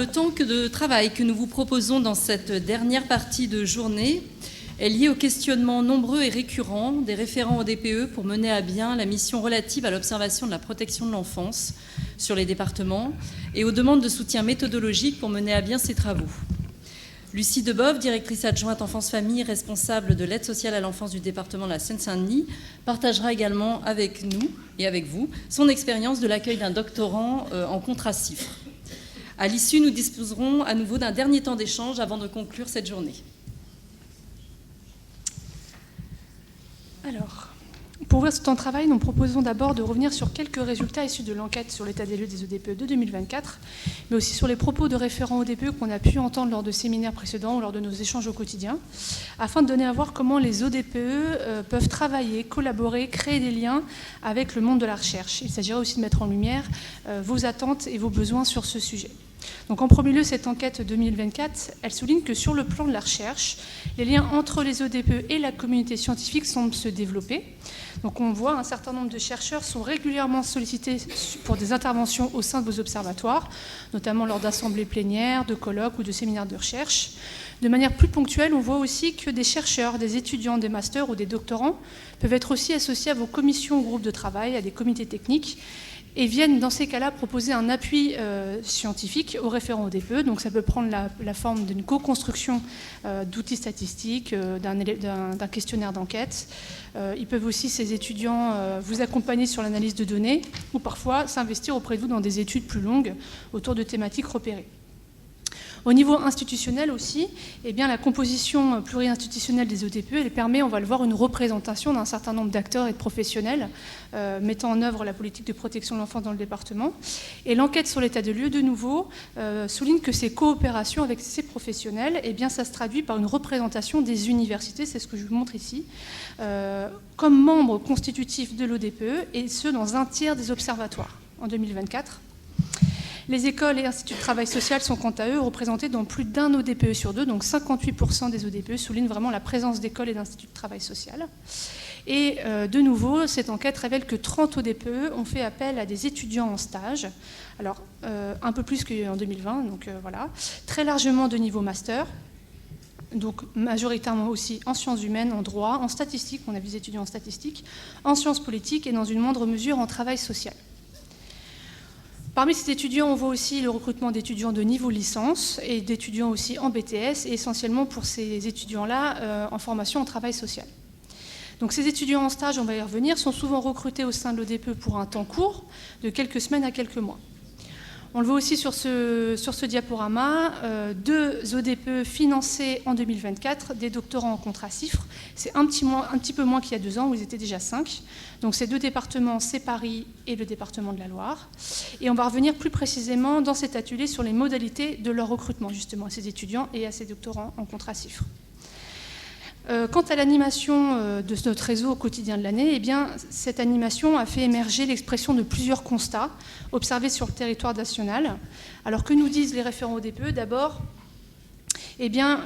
Le temps de travail que nous vous proposons dans cette dernière partie de journée est lié aux questionnements nombreux et récurrents des référents au DPE pour mener à bien la mission relative à l'observation de la protection de l'enfance sur les départements et aux demandes de soutien méthodologique pour mener à bien ces travaux. Lucie Debove, directrice adjointe enfance-famille, responsable de l'aide sociale à l'enfance du département de la Seine-Saint-Denis, partagera également avec nous et avec vous son expérience de l'accueil d'un doctorant en contrat-cifre. À l'issue, nous disposerons à nouveau d'un dernier temps d'échange avant de conclure cette journée. Alors, pour ouvrir ce temps de travail, nous proposons d'abord de revenir sur quelques résultats issus de l'enquête sur l'état des lieux des ODPE de 2024, mais aussi sur les propos de référents ODPE qu'on a pu entendre lors de séminaires précédents ou lors de nos échanges au quotidien, afin de donner à voir comment les ODPE peuvent travailler, collaborer, créer des liens avec le monde de la recherche. Il s'agirait aussi de mettre en lumière vos attentes et vos besoins sur ce sujet. Donc en premier lieu, cette enquête 2024, elle souligne que sur le plan de la recherche, les liens entre les ODPE et la communauté scientifique semblent se développer. Donc on voit un certain nombre de chercheurs sont régulièrement sollicités pour des interventions au sein de vos observatoires, notamment lors d'assemblées plénières, de colloques ou de séminaires de recherche. De manière plus ponctuelle, on voit aussi que des chercheurs, des étudiants, des masters ou des doctorants peuvent être aussi associés à vos commissions ou groupes de travail, à des comités techniques, et viennent dans ces cas-là proposer un appui scientifique aux référents ODPE. Donc ça peut prendre la forme d'une co-construction d'outils statistiques, d'un questionnaire d'enquête. Ils peuvent aussi, ces étudiants, vous accompagner sur l'analyse de données ou parfois s'investir auprès de vous dans des études plus longues autour de thématiques repérées. Au niveau institutionnel aussi, eh bien, la composition pluri-institutionnelle des ODPE, elle permet, on va le voir, une représentation d'un certain nombre d'acteurs et de professionnels mettant en œuvre la politique de protection de l'enfance dans le département. Et l'enquête sur l'état de lieu, de nouveau, souligne que ces coopérations avec ces professionnels, eh bien, ça se traduit par une représentation des universités, c'est ce que je vous montre ici, comme membres constitutifs de l'ODPE, et ce, dans un tiers des observatoires en 2024. Les écoles et instituts de travail social sont quant à eux représentés dans plus d'un ODPE sur deux, donc 58% des ODPE soulignent vraiment la présence d'écoles et d'instituts de travail social. Et de nouveau, cette enquête révèle que 30 ODPE ont fait appel à des étudiants en stage, alors un peu plus qu'en 2020, donc voilà, très largement de niveau master, donc majoritairement aussi en sciences humaines, en droit, en statistique, on a vu des étudiants en statistique, en sciences politiques et dans une moindre mesure en travail social. Parmi ces étudiants, on voit aussi le recrutement d'étudiants de niveau licence et d'étudiants aussi en BTS, et essentiellement pour ces étudiants-là en formation en travail social. Donc ces étudiants en stage, on va y revenir, sont souvent recrutés au sein de l'ODPE pour un temps court, de quelques semaines à quelques mois. On le voit aussi sur ce diaporama, 2 ODPE financés en 2024, des doctorants en contrat-cifre. C'est un petit peu moins qu'il y a 2 ans, où ils étaient déjà 5. Donc ces 2 départements, c'est Paris et le département de la Loire. Et on va revenir plus précisément dans cet atelier sur les modalités de leur recrutement, justement, à ces étudiants et à ces doctorants en contrat-cifre. Quant à l'animation de notre réseau au quotidien de l'année, eh bien, cette animation a fait émerger l'expression de plusieurs constats observés sur le territoire national. Alors que nous disent les référents ODPE? D'abord, eh bien,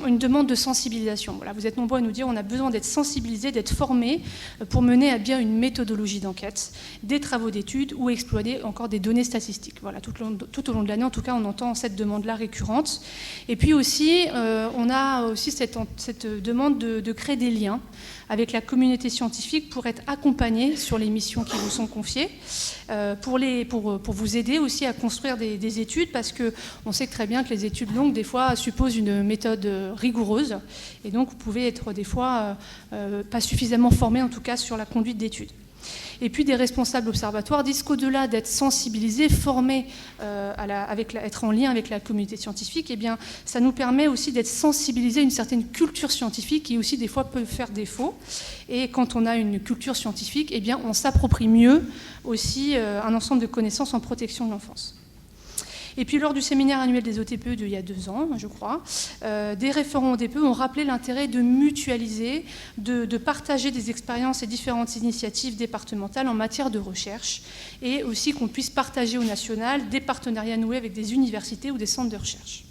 une demande de sensibilisation. Voilà, vous êtes nombreux à nous dire qu'on a besoin d'être sensibilisés, d'être formés pour mener à bien une méthodologie d'enquête, des travaux d'études ou exploiter encore des données statistiques. Voilà, tout au long de l'année, en tout cas, on entend cette demande-là récurrente. Et puis aussi, on a aussi cette demande de créer des liens avec la communauté scientifique pour être accompagnés sur les missions qui vous sont confiées, pour vous aider aussi à construire des études, parce qu'on sait très bien que les études longues, des fois, supposent une méthode rigoureuse, et donc vous pouvez être des fois pas suffisamment formé, en tout cas, sur la conduite d'études. Et puis des responsables observatoires disent qu'au-delà d'être sensibilisés, formés, être en lien avec la communauté scientifique, eh bien, ça nous permet aussi d'être sensibilisés à une certaine culture scientifique qui aussi des fois peut faire défaut. Et quand on a une culture scientifique, eh bien, on s'approprie mieux aussi un ensemble de connaissances en protection de l'enfance. Et puis lors du séminaire annuel des ODPE d'il y a 2 ans, je crois, des référents ODPE ont rappelé l'intérêt de mutualiser, de partager des expériences et différentes initiatives départementales en matière de recherche, et aussi qu'on puisse partager au national des partenariats noués avec des universités ou des centres de recherche.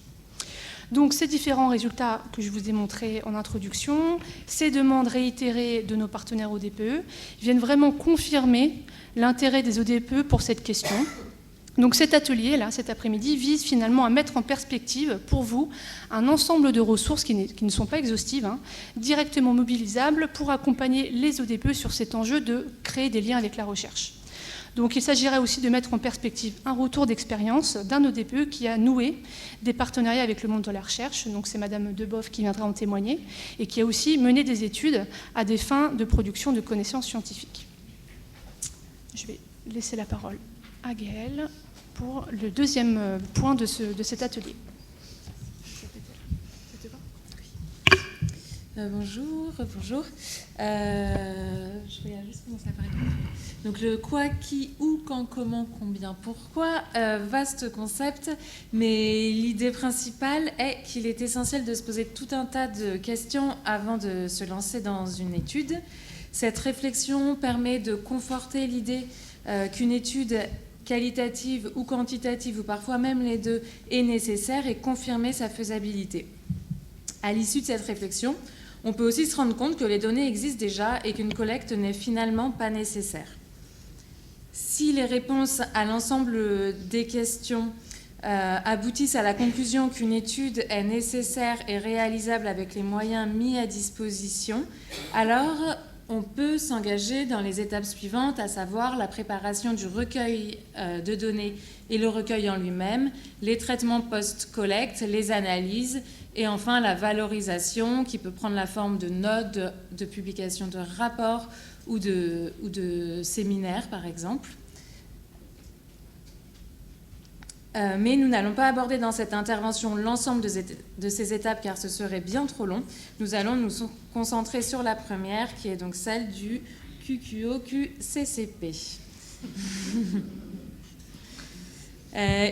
Donc ces différents résultats que je vous ai montrés en introduction, ces demandes réitérées de nos partenaires ODPE, viennent vraiment confirmer l'intérêt des ODPE pour cette question. Donc cet atelier, là, cet après-midi, vise finalement à mettre en perspective pour vous un ensemble de ressources qui ne sont pas exhaustives, directement mobilisables pour accompagner les ODPE sur cet enjeu de créer des liens avec la recherche. Donc il s'agirait aussi de mettre en perspective un retour d'expérience d'un ODPE qui a noué des partenariats avec le monde de la recherche, donc c'est Madame Deboff qui viendra en témoigner, et qui a aussi mené des études à des fins de production de connaissances scientifiques. Je vais laisser la parole à Gaëlle pour le deuxième point de cet atelier. Bonjour. Je regarde juste comment ça apparaît. Donc le quoi, qui, où, quand, comment, combien, pourquoi, vaste concept, mais l'idée principale est qu'il est essentiel de se poser tout un tas de questions avant de se lancer dans une étude. Cette réflexion permet de conforter l'idée qu'une étude qualitative ou quantitative, ou parfois même les deux, est nécessaire et confirmer sa faisabilité. À l'issue de cette réflexion, on peut aussi se rendre compte que les données existent déjà et qu'une collecte n'est finalement pas nécessaire. Si les réponses à l'ensemble des questions aboutissent à la conclusion qu'une étude est nécessaire et réalisable avec les moyens mis à disposition, alors on peut s'engager dans les étapes suivantes, à savoir la préparation du recueil de données et le recueil en lui-même, les traitements post-collecte, les analyses et enfin la valorisation qui peut prendre la forme de notes, de publications de rapports ou de séminaires par exemple. Mais nous n'allons pas aborder dans cette intervention l'ensemble de ces étapes car ce serait bien trop long. Nous allons nous concentrer sur la première qui est donc celle du QQO-QCCP.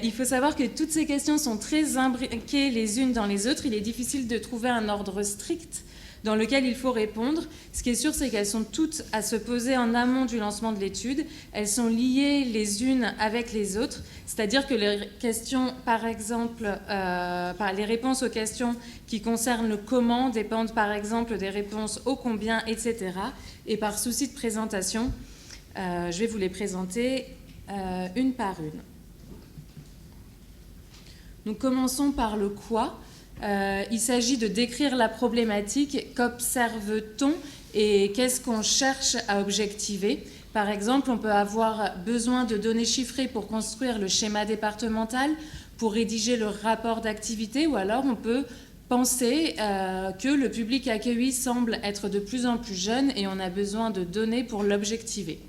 Il faut savoir que toutes ces questions sont très imbriquées les unes dans les autres. Il est difficile de trouver un ordre strict dans lequel il faut répondre. Ce qui est sûr, c'est qu'elles sont toutes à se poser en amont du lancement de l'étude. Elles sont liées les unes avec les autres, c'est-à-dire que les questions, par exemple, les réponses aux questions qui concernent le comment dépendent par exemple des réponses au combien, etc. Et par souci de présentation, je vais vous les présenter une par une. Donc commençons par le quoi. Il s'agit de décrire la problématique, qu'observe-t-on et qu'est-ce qu'on cherche à objectiver. Par exemple, on peut avoir besoin de données chiffrées pour construire le schéma départemental, pour rédiger le rapport d'activité, ou alors on peut penser que le public accueilli semble être de plus en plus jeune et on a besoin de données pour l'objectiver.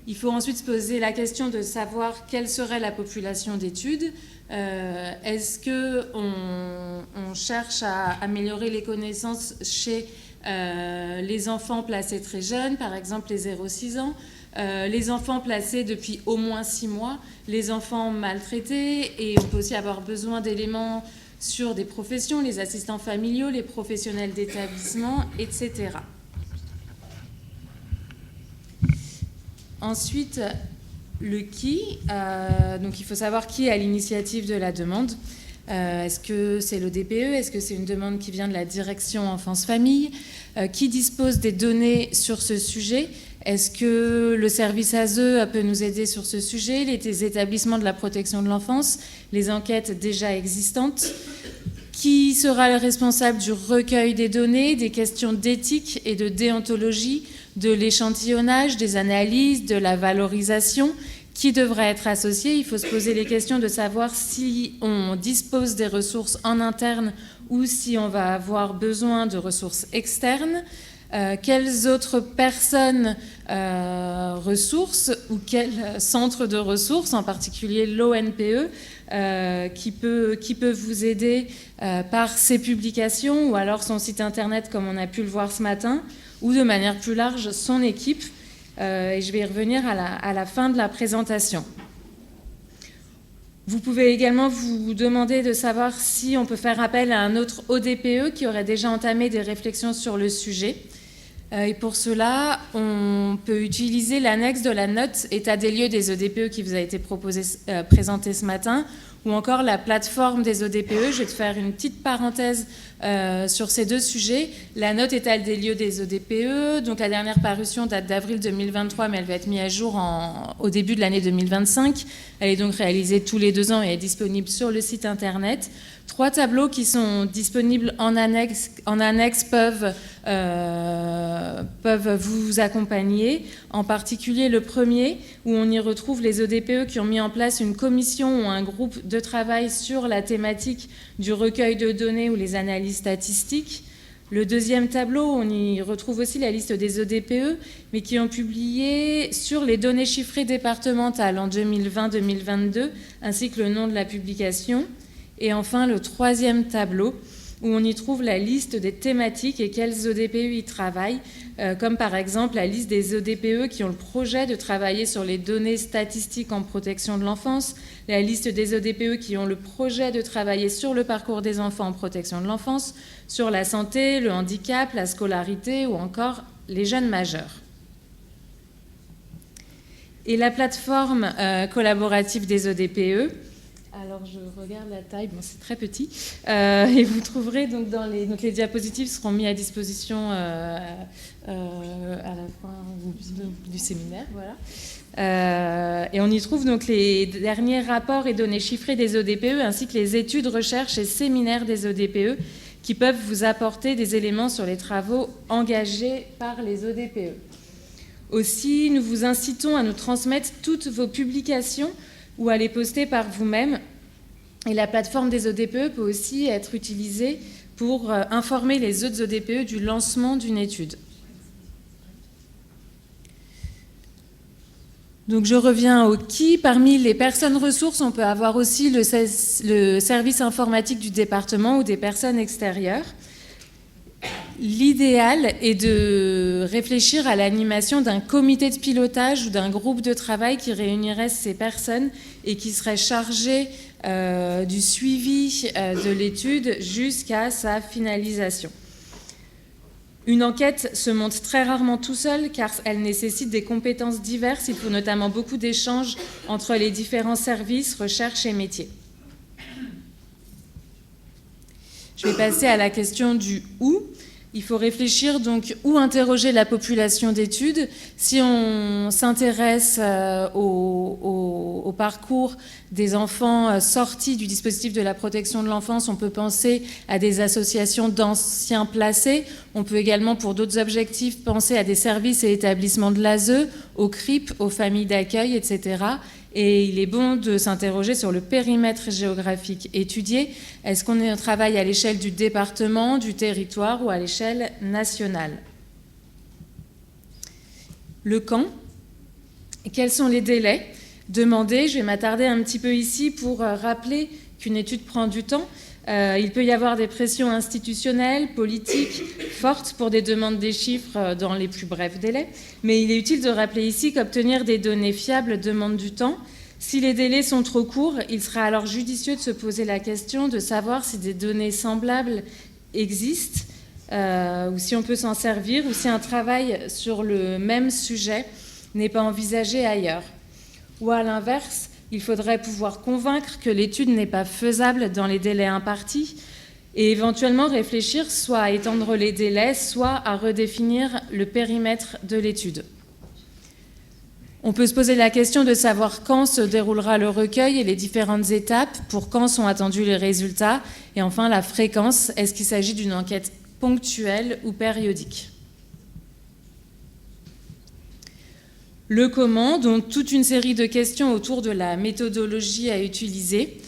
Il faut ensuite se poser la question de savoir quelle serait la population d'études. Est-ce qu'on cherche à améliorer les connaissances chez les enfants placés très jeunes, par exemple les 0-6 ans, les enfants placés depuis au moins 6 mois, les enfants maltraités, et on peut aussi avoir besoin d'éléments sur des professions, les assistants familiaux, les professionnels d'établissement, etc. Ensuite, le qui, donc il faut savoir qui est à l'initiative de la demande. Est-ce que c'est l'ODPE? Est-ce que c'est une demande qui vient de la direction enfance-famille? Qui dispose des données sur ce sujet? Est-ce que le service ASE peut nous aider sur ce sujet? Les établissements de la protection de l'enfance, les enquêtes déjà existantes? Qui sera le responsable du recueil des données, des questions d'éthique et de déontologie, de l'échantillonnage, des analyses, de la valorisation? Qui devrait être associé? Il faut se poser les questions de savoir si on dispose des ressources en interne ou si on va avoir besoin de ressources externes. Quelles autres personnes ressources ou quels centres de ressources, en particulier l'ONPE, qui peut vous aider par ses publications ou alors son site internet comme on a pu le voir ce matin, ou de manière plus large son équipe. Et je vais y revenir à la fin de la présentation. Vous pouvez également vous demander de savoir si on peut faire appel à un autre ODPE qui aurait déjà entamé des réflexions sur le sujet. Et pour cela, on peut utiliser l'annexe de la note état des lieux des ODPE qui vous a été présentée ce matin, ou encore la plateforme des ODPE. Je vais te faire une petite parenthèse sur ces deux sujets. La note état des lieux des ODPE, donc la dernière parution date d'avril 2023, mais elle va être mise à jour au début de l'année 2025. Elle est donc réalisée tous les 2 ans et est disponible sur le site internet. 3 tableaux qui sont disponibles en annexe peuvent vous accompagner. En particulier le premier, où on y retrouve les ODPE qui ont mis en place une commission ou un groupe de travail sur la thématique du recueil de données ou les analyses statistiques. Le deuxième tableau, on y retrouve aussi la liste des ODPE, mais qui ont publié sur les données chiffrées départementales en 2020-2022, ainsi que le nom de la publication. Et enfin, le troisième tableau, où on y trouve la liste des thématiques et quels ODPE y travaillent, comme par exemple la liste des ODPE qui ont le projet de travailler sur les données statistiques en protection de l'enfance, la liste des ODPE qui ont le projet de travailler sur le parcours des enfants en protection de l'enfance, sur la santé, le handicap, la scolarité ou encore les jeunes majeurs. Et la plateforme collaborative des ODPE, alors je regarde la taille, bon, c'est très petit, et vous trouverez donc donc les diapositives seront mises à disposition à la fin du séminaire, voilà. Et on y trouve donc les derniers rapports et données chiffrées des ODPE ainsi que les études, recherches et séminaires des ODPE qui peuvent vous apporter des éléments sur les travaux engagés par les ODPE. Aussi, nous vous incitons à nous transmettre toutes vos publications ou à les poster par vous-même. Et la plateforme des ODPE peut aussi être utilisée pour informer les autres ODPE du lancement d'une étude. Donc je reviens au qui. Parmi les personnes ressources, on peut avoir aussi le service informatique du département ou des personnes extérieures. L'idéal est de réfléchir à l'animation d'un comité de pilotage ou d'un groupe de travail qui réunirait ces personnes et qui serait chargé du suivi de l'étude jusqu'à sa finalisation. Une enquête se monte très rarement tout seul car elle nécessite des compétences diverses. Il faut notamment beaucoup d'échanges entre les différents services, recherche et métiers. Je vais passer à la question du « où ». Il faut réfléchir donc où interroger la population d'études. Si on s'intéresse au parcours des enfants sortis du dispositif de la protection de l'enfance, on peut penser à des associations d'anciens placés. On peut également, pour d'autres objectifs, penser à des services et établissements de l'ASE, aux CRIP, aux familles d'accueil, etc. Et il est bon de s'interroger sur le périmètre géographique étudié. Est-ce qu'on travaille à l'échelle du département, du territoire ou à l'échelle nationale? Le quand? Quels sont les délais demandés? Je vais m'attarder un petit peu ici pour rappeler qu'une étude prend du temps. Il peut y avoir des pressions institutionnelles, politiques, fortes pour des demandes des chiffres dans les plus brefs délais. Mais il est utile de rappeler ici qu'obtenir des données fiables demande du temps. Si les délais sont trop courts, il sera alors judicieux de se poser la question de savoir si des données semblables existent, ou si on peut s'en servir, ou si un travail sur le même sujet n'est pas envisagé ailleurs. Ou à l'inverse, il faudrait pouvoir convaincre que l'étude n'est pas faisable dans les délais impartis et éventuellement réfléchir soit à étendre les délais, soit à redéfinir le périmètre de l'étude. On peut se poser la question de savoir quand se déroulera le recueil et les différentes étapes, pour quand sont attendus les résultats, et enfin la fréquence, est-ce qu'il s'agit d'une enquête ponctuelle ou périodique? Le comment, donc toute une série de questions autour de la méthodologie à utiliser.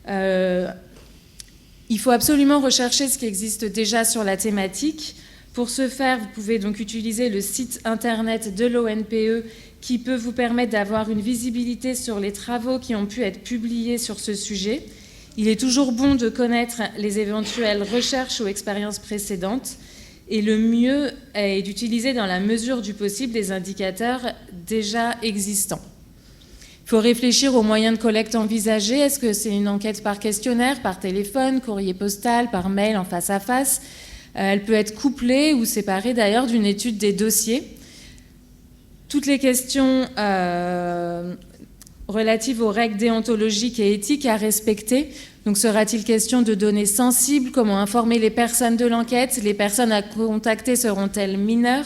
Il faut absolument rechercher ce qui existe déjà sur la thématique. Pour ce faire, vous pouvez donc utiliser le site internet de l'ONPE qui peut vous permettre d'avoir une visibilité sur les travaux qui ont pu être publiés sur ce sujet. Il est toujours bon de connaître les éventuelles recherches ou expériences précédentes. Et le mieux est d'utiliser dans la mesure du possible des indicateurs déjà existants. Il faut réfléchir aux moyens de collecte envisagés. Est-ce que c'est une enquête par questionnaire, par téléphone, courrier postal, par mail, en face à face? Elle peut être couplée ou séparée d'ailleurs d'une étude des dossiers. Toutes les questions relatives aux règles déontologiques et éthiques à respecter. Donc sera-t-il question de données sensibles? Comment informer les personnes de l'enquête? Les personnes à contacter seront-elles mineures?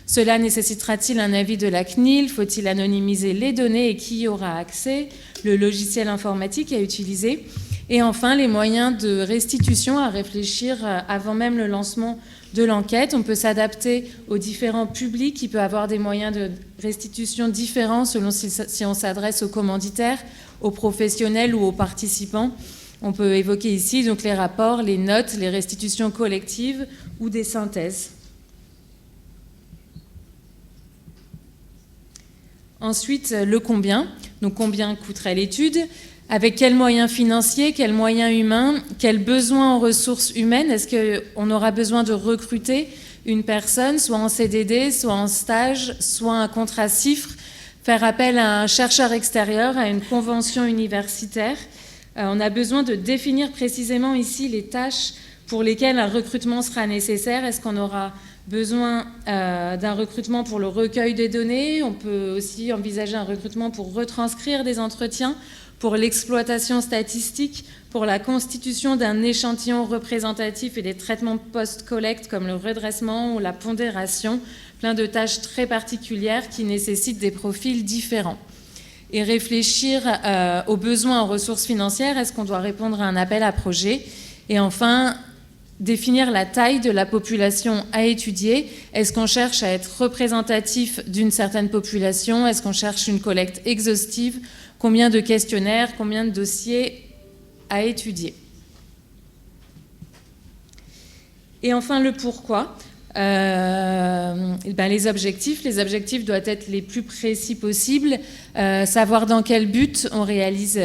Cela nécessitera-t-il un avis de la CNIL? Faut-il anonymiser les données et qui y aura accès? Le logiciel informatique à utiliser? Et enfin, les moyens de restitution à réfléchir avant même le lancement de l'enquête. On peut s'adapter aux différents publics qui peuvent avoir des moyens de restitution différents selon si on s'adresse aux commanditaires, aux professionnels ou aux participants. On peut évoquer ici donc les rapports, les notes, les restitutions collectives ou des synthèses. Ensuite, le combien. Donc combien coûterait l'étude? Avec quels moyens financiers, quels moyens humains, quels besoins en ressources humaines? Est-ce qu'on aura besoin de recruter une personne, soit en CDD, soit en stage, soit un contrat CIFRE, faire appel à un chercheur extérieur, à une convention universitaire? On a besoin de définir précisément ici les tâches pour lesquelles un recrutement sera nécessaire. Est-ce qu'on aura besoin d'un recrutement pour le recueil des données? On peut aussi envisager un recrutement pour retranscrire des entretiens, pour l'exploitation statistique, pour la constitution d'un échantillon représentatif et des traitements post-collecte comme le redressement ou la pondération, plein de tâches très particulières qui nécessitent des profils différents. Et réfléchir aux besoins en ressources financières, est-ce qu'on doit répondre à un appel à projet? Et enfin, définir la taille de la population à étudier. Est-ce qu'on cherche à être représentatif d'une certaine population? Est-ce qu'on cherche une collecte exhaustive? Combien de questionnaires, combien de dossiers à étudier? Et enfin, le pourquoi. Les objectifs doivent être les plus précis possibles. Savoir dans quel but on réalise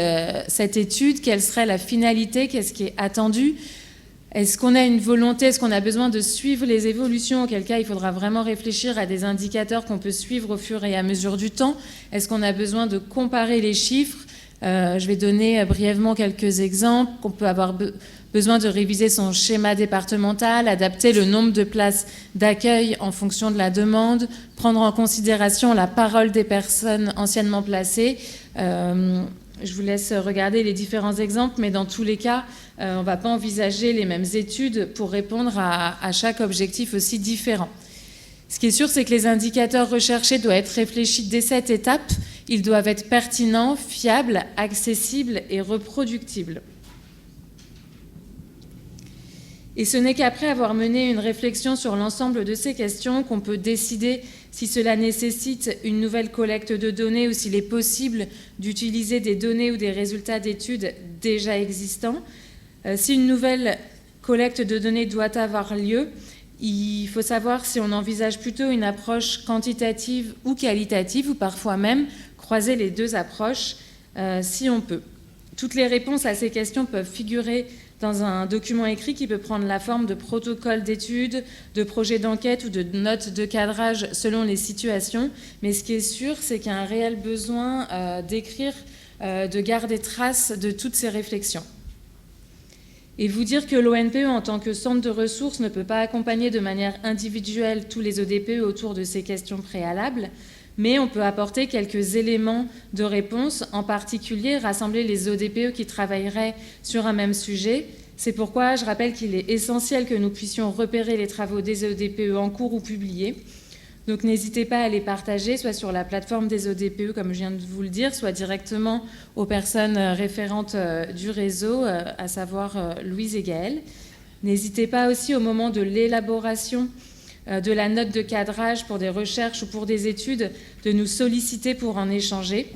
cette étude, quelle serait la finalité, qu'est-ce qui est attendu. Est-ce qu'on a une volonté, est-ce qu'on a besoin de suivre les évolutions? Auquel cas, il faudra vraiment réfléchir à des indicateurs qu'on peut suivre au fur et à mesure du temps. Est-ce qu'on a besoin de comparer les chiffres? Je vais donner brièvement quelques exemples. On peut avoir besoin de réviser son schéma départemental, adapter le nombre de places d'accueil en fonction de la demande, prendre en considération la parole des personnes anciennement placées. Je vous laisse regarder les différents exemples, mais dans tous les cas, on ne va pas envisager les mêmes études pour répondre à chaque objectif aussi différent. Ce qui est sûr, c'est que les indicateurs recherchés doivent être réfléchis dès cette étape. Ils doivent être pertinents, fiables, accessibles et reproductibles. Et ce n'est qu'après avoir mené une réflexion sur l'ensemble de ces questions qu'on peut décider si cela nécessite une nouvelle collecte de données ou s'il est possible d'utiliser des données ou des résultats d'études déjà existants. Si une nouvelle collecte de données doit avoir lieu, il faut savoir si on envisage plutôt une approche quantitative ou qualitative, ou parfois même croiser les deux approches si on peut. Toutes les réponses à ces questions peuvent figurer dans un document écrit qui peut prendre la forme de protocole d'études, de projets d'enquête ou de notes de cadrage selon les situations. Mais ce qui est sûr, c'est qu'il y a un réel besoin d'écrire, de garder trace de toutes ces réflexions. Et vous dire que l'ONPE, en tant que centre de ressources, ne peut pas accompagner de manière individuelle tous les ODPE autour de ces questions préalables, mais on peut apporter quelques éléments de réponse, en particulier rassembler les ODPE qui travailleraient sur un même sujet. C'est pourquoi je rappelle qu'il est essentiel que nous puissions repérer les travaux des ODPE en cours ou publiés. Donc n'hésitez pas à les partager, soit sur la plateforme des ODPE, comme je viens de vous le dire, soit directement aux personnes référentes du réseau, à savoir Louise et Gaëlle. N'hésitez pas aussi au moment de l'élaboration de la note de cadrage pour des recherches ou pour des études, de nous solliciter pour en échanger.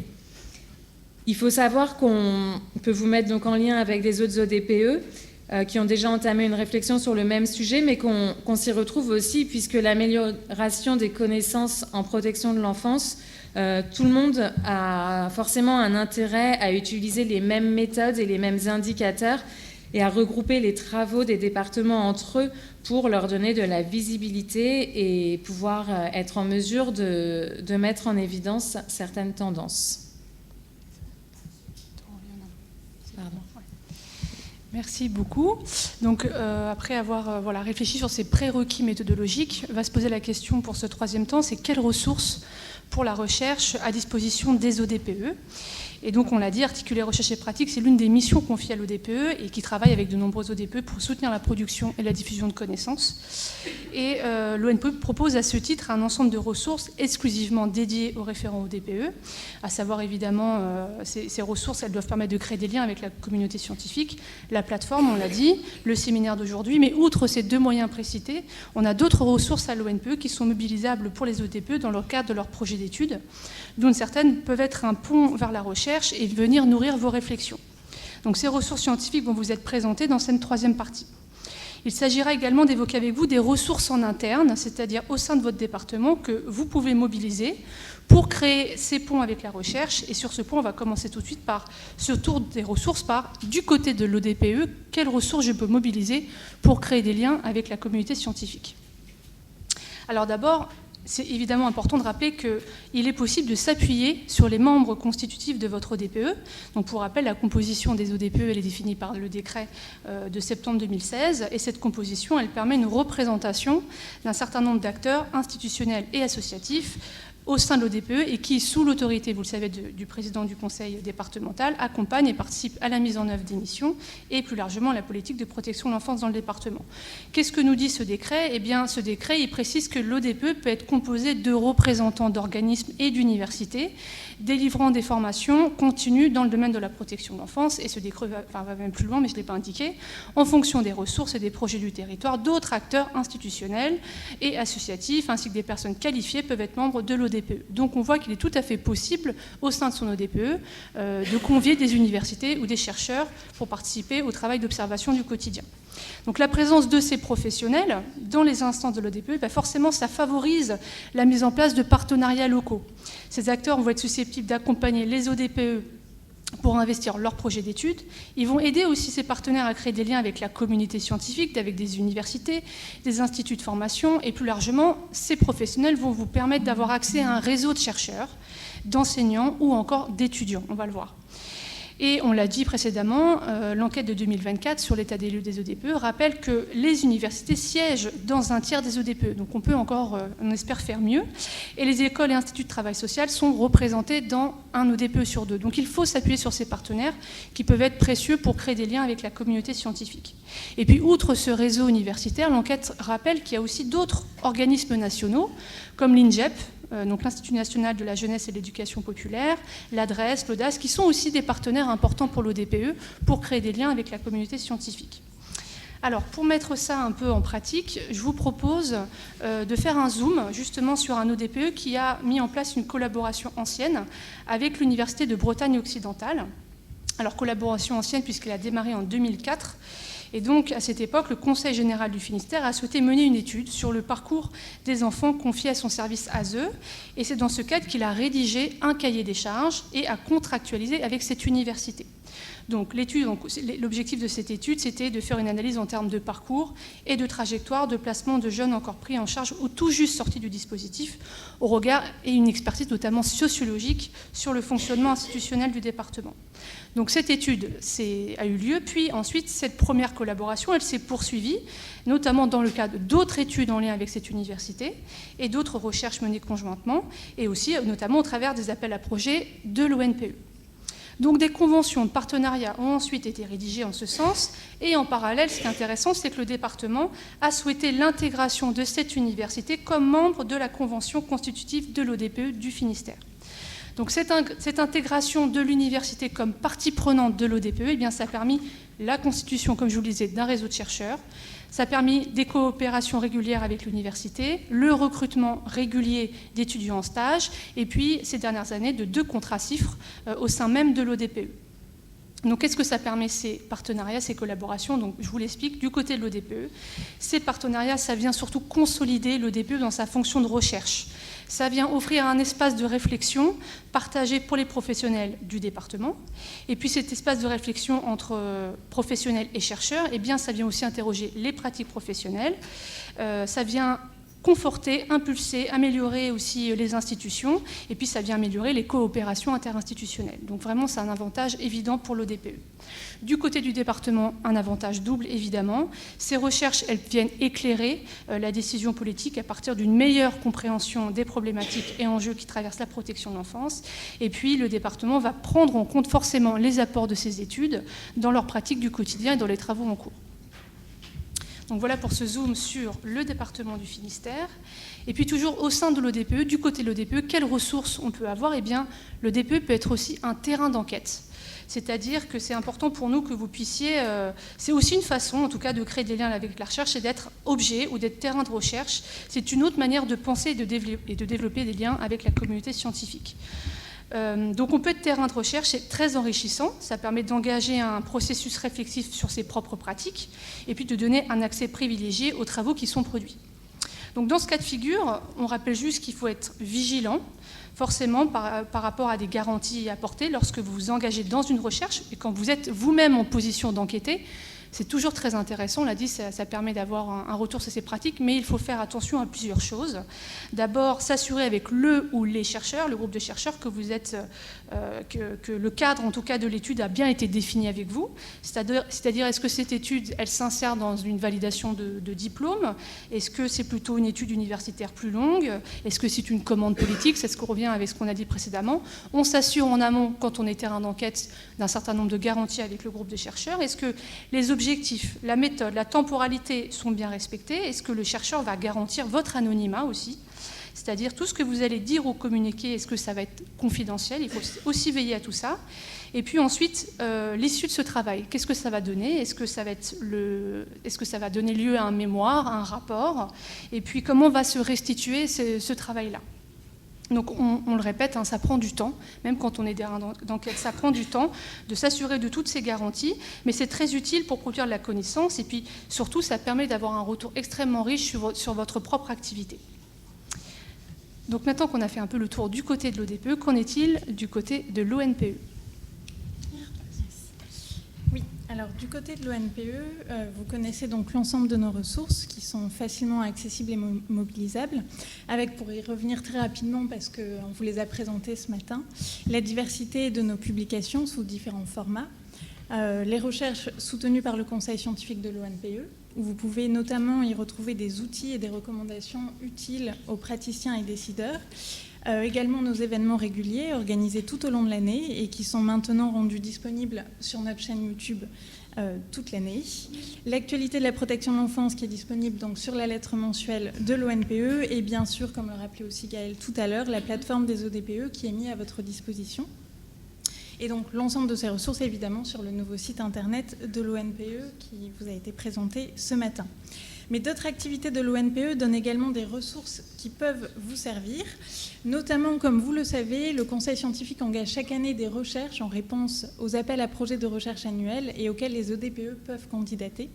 Il faut savoir qu'on peut vous mettre donc en lien avec des autres ODPE qui ont déjà entamé une réflexion sur le même sujet, mais qu'on s'y retrouve aussi, puisque l'amélioration des connaissances en protection de l'enfance, tout le monde a forcément un intérêt à utiliser les mêmes méthodes et les mêmes indicateurs, et à regrouper les travaux des départements entre eux pour leur donner de la visibilité et pouvoir être en mesure de mettre en évidence certaines tendances. Pardon. Merci beaucoup. Donc, après avoir réfléchi sur ces prérequis méthodologiques, va se poser la question pour ce troisième temps, c'est quelles ressources pour la recherche à disposition des ODPE. Et donc, on l'a dit, articuler recherche et pratique, c'est l'une des missions confiées à l'ODPE et qui travaille avec de nombreux ODPE pour soutenir la production et la diffusion de connaissances. Et l'ONPE propose à ce titre un ensemble de ressources exclusivement dédiées aux référents ODPE, à savoir évidemment, ces ressources, elles doivent permettre de créer des liens avec la communauté scientifique, la plateforme, on l'a dit, le séminaire d'aujourd'hui, mais outre ces deux moyens précités, on a d'autres ressources à l'ONPE qui sont mobilisables pour les ODPE dans le cadre de leur projet d'études, dont certaines peuvent être un pont vers la recherche et venir nourrir vos réflexions. Donc ces ressources scientifiques vont vous être présentées dans cette troisième partie. Il s'agira également d'évoquer avec vous des ressources en interne, c'est-à-dire au sein de votre département, que vous pouvez mobiliser pour créer ces ponts avec la recherche. Et sur ce point, on va commencer tout de suite par ce tour des ressources, par du côté de l'ODPE, quelles ressources je peux mobiliser pour créer des liens avec la communauté scientifique. Alors d'abord, c'est évidemment important de rappeler qu'il est possible de s'appuyer sur les membres constitutifs de votre ODPE. Donc pour rappel, la composition des ODPE, elle est définie par le décret de septembre 2016. Et cette composition, elle permet une représentation d'un certain nombre d'acteurs institutionnels et associatifs au sein de l'ODPE et qui, sous l'autorité, vous le savez, du président du conseil départemental, accompagne et participe à la mise en œuvre des missions et plus largement à la politique de protection de l'enfance dans le département. Qu'est-ce que nous dit ce décret ? Eh bien, ce décret, il précise que l'ODPE peut être composé de représentants d'organismes et d'universités délivrant des formations continues dans le domaine de la protection de l'enfance, et ce décret va même plus loin, mais je ne l'ai pas indiqué, en fonction des ressources et des projets du territoire, d'autres acteurs institutionnels et associatifs, ainsi que des personnes qualifiées peuvent être membres de l'ODPE. Donc on voit qu'il est tout à fait possible, au sein de son ODPE, de convier des universités ou des chercheurs pour participer au travail d'observation du quotidien. Donc la présence de ces professionnels dans les instances de l'ODPE, forcément ça favorise la mise en place de partenariats locaux. Ces acteurs vont être susceptibles d'accompagner les ODPE pour investir leurs projets d'études. Ils vont aider aussi ces partenaires à créer des liens avec la communauté scientifique, avec des universités, des instituts de formation, et plus largement, ces professionnels vont vous permettre d'avoir accès à un réseau de chercheurs, d'enseignants ou encore d'étudiants, on va le voir. Et on l'a dit précédemment, l'enquête de 2024 sur l'état des lieux des ODPE rappelle que les universités siègent dans un tiers des ODPE. Donc on peut encore, on espère faire mieux. Et les écoles et instituts de travail social sont représentés dans un ODPE sur deux. Donc il faut s'appuyer sur ces partenaires qui peuvent être précieux pour créer des liens avec la communauté scientifique. Et puis outre ce réseau universitaire, l'enquête rappelle qu'il y a aussi d'autres organismes nationaux, comme l'INJEP, donc l'Institut national de la jeunesse et de l'éducation populaire, l'ADRES, l'AUDAS, qui sont aussi des partenaires importants pour l'ODPE pour créer des liens avec la communauté scientifique. Alors, pour mettre ça un peu en pratique, je vous propose de faire un zoom justement sur un ODPE qui a mis en place une collaboration ancienne avec l'Université de Bretagne occidentale. Alors, collaboration ancienne puisqu'elle a démarré en 2004. Et donc, à cette époque, le Conseil général du Finistère a souhaité mener une étude sur le parcours des enfants confiés à son service ASE. Et c'est dans ce cadre qu'il a rédigé un cahier des charges et a contractualisé avec cette université. Donc, l'objectif de cette étude, c'était de faire une analyse en termes de parcours et de trajectoire de placement de jeunes encore pris en charge ou tout juste sortis du dispositif, au regard et une expertise notamment sociologique sur le fonctionnement institutionnel du département. Donc cette étude a eu lieu, puis ensuite cette première collaboration, elle s'est poursuivie, notamment dans le cadre d'autres études en lien avec cette université et d'autres recherches menées conjointement, et aussi notamment au travers des appels à projets de l'ONPE. Donc des conventions de partenariat ont ensuite été rédigées en ce sens, et en parallèle, ce qui est intéressant, c'est que le département a souhaité l'intégration de cette université comme membre de la convention constitutive de l'ODPE du Finistère. Donc cette intégration de l'université comme partie prenante de l'ODPE, eh bien, ça a permis la constitution, comme je vous le disais, d'un réseau de chercheurs. Ça a permis des coopérations régulières avec l'université, le recrutement régulier d'étudiants en stage, et puis, ces dernières années, de 2 contrats CIFRE au sein même de l'ODPE. Donc, qu'est-ce que ça permet, ces partenariats, ces collaborations ? Donc, je vous l'explique, du côté de l'ODPE, ces partenariats, ça vient surtout consolider l'ODPE dans sa fonction de recherche. Ça vient offrir un espace de réflexion partagé pour les professionnels du département. Et puis cet espace de réflexion entre professionnels et chercheurs, eh bien, ça vient aussi interroger les pratiques professionnelles. Ça vient conforter, impulser, améliorer aussi les institutions, et puis ça vient améliorer les coopérations interinstitutionnelles. Donc vraiment, c'est un avantage évident pour l'ODPE. Du côté du département, un avantage double, évidemment. Ces recherches, elles viennent éclairer la décision politique à partir d'une meilleure compréhension des problématiques et enjeux qui traversent la protection de l'enfance. Et puis, le département va prendre en compte forcément les apports de ces études dans leur pratique du quotidien et dans les travaux en cours. Donc voilà pour ce zoom sur le département du Finistère. Et puis toujours au sein de l'ODPE, du côté de l'ODPE, quelles ressources on peut avoir ? Eh bien, le DPE peut être aussi un terrain d'enquête. C'est-à-dire que c'est important pour nous que vous puissiez... c'est aussi une façon, en tout cas, de créer des liens avec la recherche et d'être objet ou d'être terrain de recherche. C'est une autre manière de penser et de développer des liens avec la communauté scientifique. Donc on peut être terrain de recherche, c'est très enrichissant, ça permet d'engager un processus réflexif sur ses propres pratiques et puis de donner un accès privilégié aux travaux qui sont produits. Donc dans ce cas de figure, on rappelle juste qu'il faut être vigilant, forcément par rapport à des garanties apportées lorsque vous vous engagez dans une recherche et quand vous êtes vous-même en position d'enquêter. C'est toujours très intéressant, on l'a dit, ça permet d'avoir un retour sur ces pratiques, mais il faut faire attention à plusieurs choses. D'abord, s'assurer avec le ou les chercheurs, le groupe de chercheurs, que vous êtes, que le cadre, en tout cas, de l'étude a bien été défini avec vous. C'est-à-dire, est-ce que cette étude, elle s'insère dans une validation de diplôme ? Est-ce que c'est plutôt une étude universitaire plus longue ? Est-ce que c'est une commande politique ? C'est ce qu'on revient avec ce qu'on a dit précédemment. On s'assure en amont, quand on est terrain d'enquête, d'un certain nombre de garanties avec le groupe de chercheurs. Est-ce que les objectifs, la méthode, la temporalité sont bien respectés? Est-ce que le chercheur va garantir votre anonymat aussi? C'est-à-dire tout ce que vous allez dire ou communiquer, est-ce que ça va être confidentiel? Il faut aussi veiller à tout ça. Et puis ensuite, l'issue de ce travail, qu'est-ce que ça va donner? Est-ce que ça va donner lieu à un mémoire, à un rapport? Et puis comment va se restituer ce travail-là? Donc on le répète, ça prend du temps, même quand on est terrain d'enquête, ça prend du temps de s'assurer de toutes ces garanties, mais c'est très utile pour produire de la connaissance et puis surtout ça permet d'avoir un retour extrêmement riche sur votre propre activité. Donc maintenant qu'on a fait un peu le tour du côté de l'ODPE, qu'en est-il du côté de l'ONPE ? Oui, alors du côté de l'ONPE, vous connaissez donc l'ensemble de nos ressources qui sont facilement accessibles et mobilisables, avec, pour y revenir très rapidement parce qu'on vous les a présentées ce matin, la diversité de nos publications sous différents formats, les recherches soutenues par le Conseil scientifique de l'ONPE, où vous pouvez notamment y retrouver des outils et des recommandations utiles aux praticiens et décideurs, également nos événements réguliers organisés tout au long de l'année et qui sont maintenant rendus disponibles sur notre chaîne YouTube toute l'année. L'actualité de la protection de l'enfance qui est disponible donc sur la lettre mensuelle de l'ONPE et bien sûr, comme le rappelait aussi Gaëlle tout à l'heure, la plateforme des ODPE qui est mise à votre disposition. Et donc l'ensemble de ces ressources évidemment sur le nouveau site internet de l'ONPE qui vous a été présenté ce matin. Mais d'autres activités de l'ONPE donnent également des ressources qui peuvent vous servir. Notamment, comme vous le savez, le Conseil scientifique engage chaque année des recherches en réponse aux appels à projets de recherche annuels et auxquels les ODPE peuvent candidater.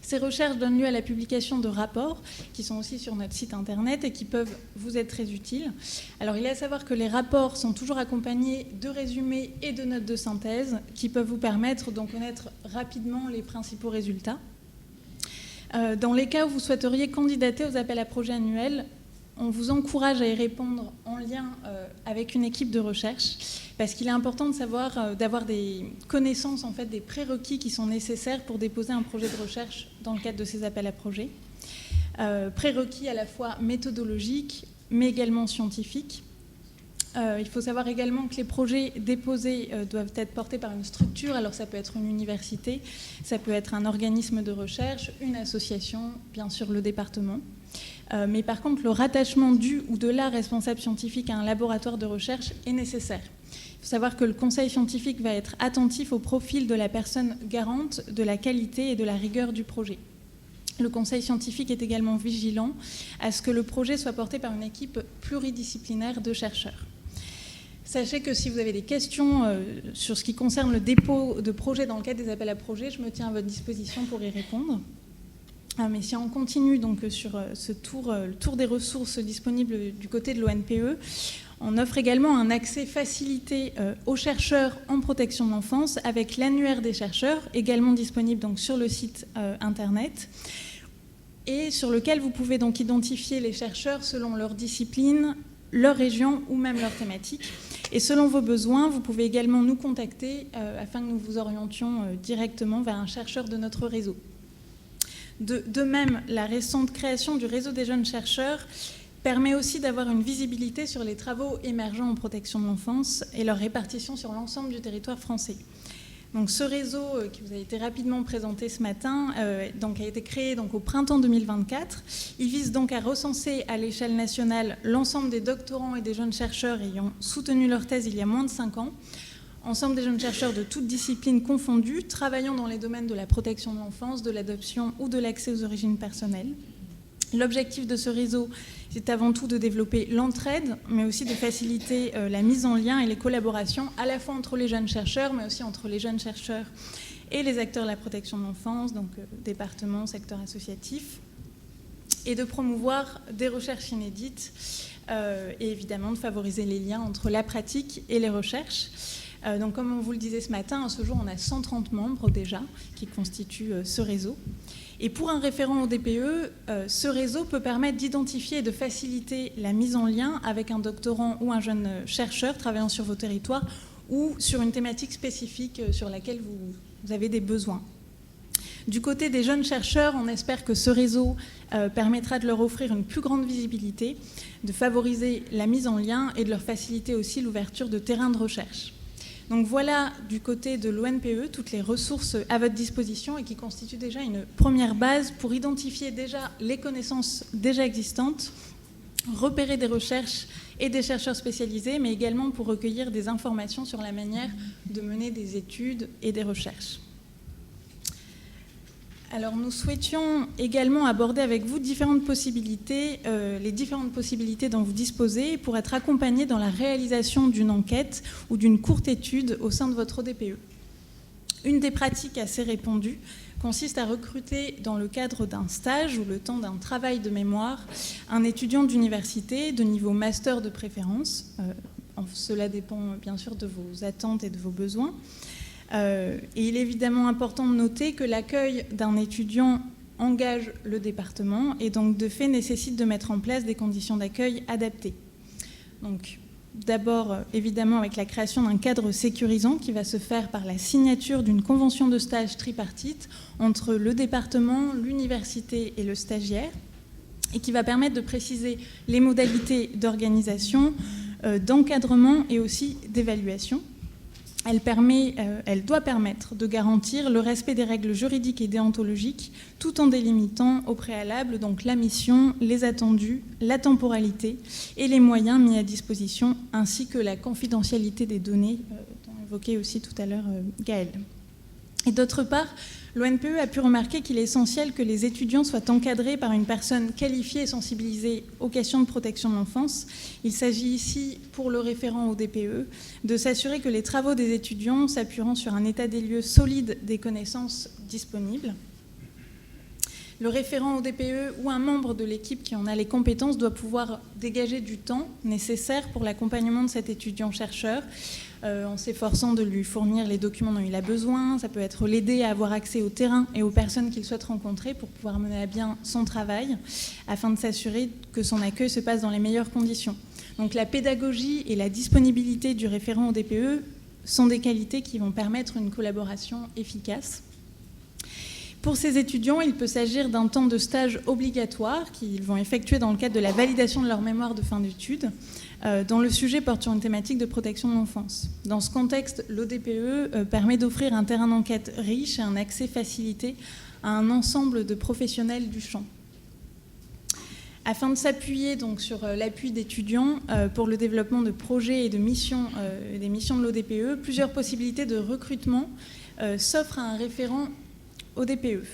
Ces recherches donnent lieu à la publication de rapports qui sont aussi sur notre site internet et qui peuvent vous être très utiles. Alors, il est à savoir que les rapports sont toujours accompagnés de résumés et de notes de synthèse qui peuvent vous permettre d'en connaître rapidement les principaux résultats. Dans les cas où vous souhaiteriez candidater aux appels à projets annuels, on vous encourage à y répondre en lien avec une équipe de recherche parce qu'il est important de savoir, d'avoir des connaissances, en fait, des prérequis qui sont nécessaires pour déposer un projet de recherche dans le cadre de ces appels à projets. Prérequis à la fois méthodologiques, mais également scientifiques. Il faut savoir également que les projets déposés doivent être portés par une structure. Alors ça peut être une université, ça peut être un organisme de recherche, une association, bien sûr le département. Mais par contre, le rattachement du ou de la responsable scientifique à un laboratoire de recherche est nécessaire. Il faut savoir que le conseil scientifique va être attentif au profil de la personne garante de la qualité et de la rigueur du projet. Le conseil scientifique est également vigilant à ce que le projet soit porté par une équipe pluridisciplinaire de chercheurs. Sachez que si vous avez des questions sur ce qui concerne le dépôt de projets dans le cadre des appels à projets, je me tiens à votre disposition pour y répondre. Mais si on continue donc sur ce tour, le tour des ressources disponibles du côté de l'ONPE, on offre également un accès facilité aux chercheurs en protection de l'enfance avec l'annuaire des chercheurs, également disponible donc sur le site internet. et sur lequel vous pouvez donc identifier les chercheurs selon leur discipline, leur région ou même leur thématique. Et selon vos besoins, vous pouvez également nous contacter afin que nous vous orientions directement vers un chercheur de notre réseau. De même, la récente création du réseau des jeunes chercheurs permet aussi d'avoir une visibilité sur les travaux émergents en protection de l'enfance et leur répartition sur l'ensemble du territoire français. Donc, ce réseau qui vous a été rapidement présenté ce matin a été créé donc, au printemps 2024. Il vise donc à recenser à l'échelle nationale l'ensemble des doctorants et des jeunes chercheurs ayant soutenu leur thèse il y a moins de 5 ans, ensemble des jeunes chercheurs de toutes disciplines confondues, travaillant dans les domaines de la protection de l'enfance, de l'adoption ou de l'accès aux origines personnelles. L'objectif de ce réseau, c'est avant tout de développer l'entraide, mais aussi de faciliter la mise en lien et les collaborations, à la fois entre les jeunes chercheurs, mais aussi entre les jeunes chercheurs et les acteurs de la protection de l'enfance, donc départements, secteur associatif, et de promouvoir des recherches inédites et évidemment de favoriser les liens entre la pratique et les recherches. Donc, comme on vous le disait ce matin, à ce jour, on a 130 membres déjà qui constituent ce réseau. Et pour un référent au DPE, ce réseau peut permettre d'identifier et de faciliter la mise en lien avec un doctorant ou un jeune chercheur travaillant sur vos territoires ou sur une thématique spécifique sur laquelle vous avez des besoins. Du côté des jeunes chercheurs, on espère que ce réseau permettra de leur offrir une plus grande visibilité, de favoriser la mise en lien et de leur faciliter aussi l'ouverture de terrains de recherche. Donc voilà, du côté de l'ONPE, toutes les ressources à votre disposition et qui constituent déjà une première base pour identifier déjà les connaissances déjà existantes, repérer des recherches et des chercheurs spécialisés, mais également pour recueillir des informations sur la manière de mener des études et des recherches. Alors nous souhaitions également aborder avec vous différentes possibilités, les différentes possibilités dont vous disposez pour être accompagné dans la réalisation d'une enquête ou d'une courte étude au sein de votre ODPE. Une des pratiques assez répandues consiste à recruter dans le cadre d'un stage ou le temps d'un travail de mémoire un étudiant d'université de niveau master de préférence. Cela dépend bien sûr de vos attentes et de vos besoins. Et il est évidemment important de noter que l'accueil d'un étudiant engage le département et donc de fait nécessite de mettre en place des conditions d'accueil adaptées. Donc d'abord évidemment avec la création d'un cadre sécurisant qui va se faire par la signature d'une convention de stage tripartite entre le département, l'université et le stagiaire et qui va permettre de préciser les modalités d'organisation, d'encadrement et aussi d'évaluation. Elle doit permettre de garantir le respect des règles juridiques et déontologiques tout en délimitant au préalable donc la mission, les attendus, la temporalité et les moyens mis à disposition ainsi que la confidentialité des données dont évoquait aussi tout à l'heure Gaëlle. Et d'autre part, l'ONPE a pu remarquer qu'il est essentiel que les étudiants soient encadrés par une personne qualifiée et sensibilisée aux questions de protection de l'enfance. Il s'agit ici, pour le référent au DPE, de s'assurer que les travaux des étudiants s'appuieront sur un état des lieux solide des connaissances disponibles. Le référent au DPE ou un membre de l'équipe qui en a les compétences doit pouvoir dégager du temps nécessaire pour l'accompagnement de cet étudiant-chercheur, en s'efforçant de lui fournir les documents dont il a besoin. Ça peut être l'aider à avoir accès au terrain et aux personnes qu'il souhaite rencontrer pour pouvoir mener à bien son travail, afin de s'assurer que son accueil se passe dans les meilleures conditions. Donc la pédagogie et la disponibilité du référent au DPE sont des qualités qui vont permettre une collaboration efficace. Pour ces étudiants, il peut s'agir d'un temps de stage obligatoire qu'ils vont effectuer dans le cadre de la validation de leur mémoire de fin d'études, dont le sujet porte sur une thématique de protection de l'enfance. Dans ce contexte, l'ODPE permet d'offrir un terrain d'enquête riche et un accès facilité à un ensemble de professionnels du champ. Afin de s'appuyer donc sur l'appui d'étudiants pour le développement de projets et de missions, des missions de l'ODPE, plusieurs possibilités de recrutement s'offrent à un référent ODPE.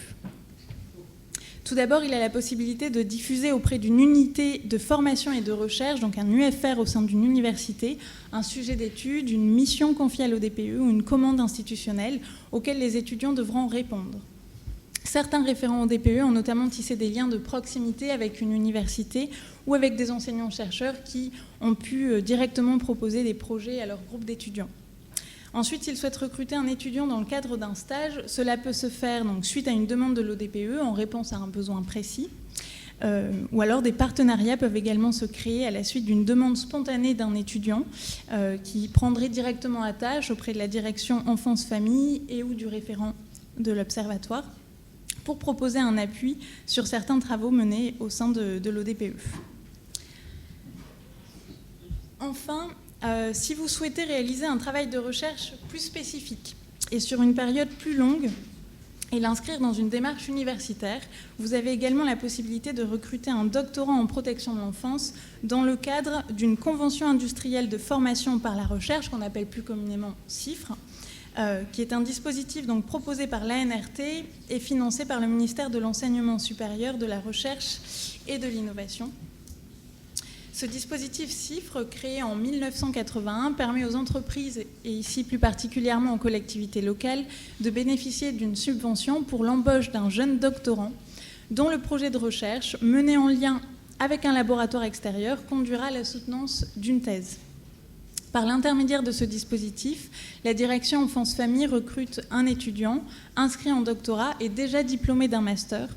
Tout d'abord, il a la possibilité de diffuser auprès d'une unité de formation et de recherche, donc un UFR au sein d'une université, un sujet d'étude, une mission confiée à l'ODPE ou une commande institutionnelle auquel les étudiants devront répondre. Certains référents ODPE ont notamment tissé des liens de proximité avec une université ou avec des enseignants-chercheurs qui ont pu directement proposer des projets à leur groupe d'étudiants. Ensuite, s'ils souhaitent recruter un étudiant dans le cadre d'un stage, cela peut se faire donc, suite à une demande de l'ODPE en réponse à un besoin précis. Ou alors des partenariats peuvent également se créer à la suite d'une demande spontanée d'un étudiant qui prendrait directement attache auprès de la direction enfance-famille et ou du référent de l'observatoire pour proposer un appui sur certains travaux menés au sein de l'ODPE. Enfin, si vous souhaitez réaliser un travail de recherche plus spécifique et sur une période plus longue, et l'inscrire dans une démarche universitaire, vous avez également la possibilité de recruter un doctorant en protection de l'enfance dans le cadre d'une convention industrielle de formation par la recherche, qu'on appelle plus communément CIFRE, qui est un dispositif donc proposé par l'ANRT et financé par le ministère de l'Enseignement supérieur, de la Recherche et de l'Innovation. Ce dispositif CIFRE, créé en 1981, permet aux entreprises, et ici plus particulièrement aux collectivités locales, de bénéficier d'une subvention pour l'embauche d'un jeune doctorant dont le projet de recherche, mené en lien avec un laboratoire extérieur, conduira à la soutenance d'une thèse. Par l'intermédiaire de ce dispositif, la direction enfance-famille recrute un étudiant inscrit en doctorat et déjà diplômé d'un master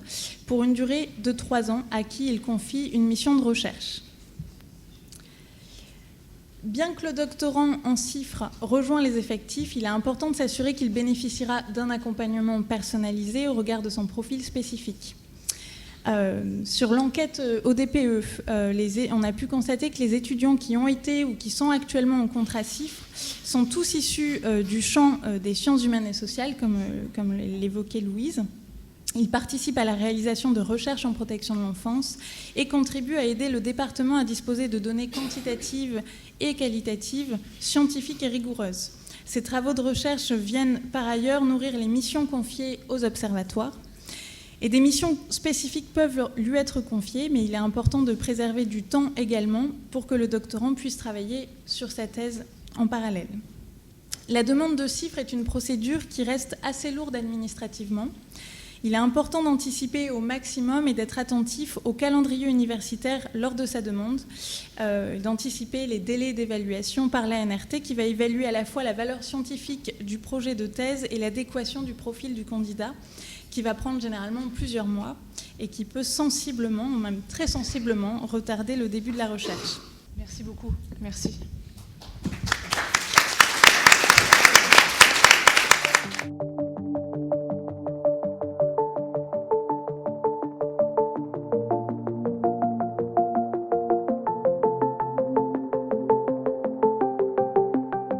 pour une durée de 3 ans à qui il confie une mission de recherche. Bien que le doctorant en CIFRE rejoigne les effectifs, il est important de s'assurer qu'il bénéficiera d'un accompagnement personnalisé au regard de son profil spécifique. Sur l'enquête ODPE, on a pu constater que les étudiants qui ont été ou qui sont actuellement en contrat CIFRE sont tous issus du champ des sciences humaines et sociales, comme l'évoquait Louise. Ils participent à la réalisation de recherches en protection de l'enfance et contribuent à aider le département à disposer de données quantitatives et qualitatives, scientifiques et rigoureuses. Ces travaux de recherche viennent par ailleurs nourrir les missions confiées aux observatoires. Et des missions spécifiques peuvent lui être confiées, mais il est important de préserver du temps également pour que le doctorant puisse travailler sur sa thèse en parallèle. La demande de CIFRE est une procédure qui reste assez lourde administrativement. Il est important d'anticiper au maximum et d'être attentif au calendrier universitaire lors de sa demande, d'anticiper les délais d'évaluation par l'ANRT qui va évaluer à la fois la valeur scientifique du projet de thèse et l'adéquation du profil du candidat, qui va prendre généralement plusieurs mois et qui peut sensiblement, ou même très sensiblement, retarder le début de la recherche. Merci beaucoup. Merci.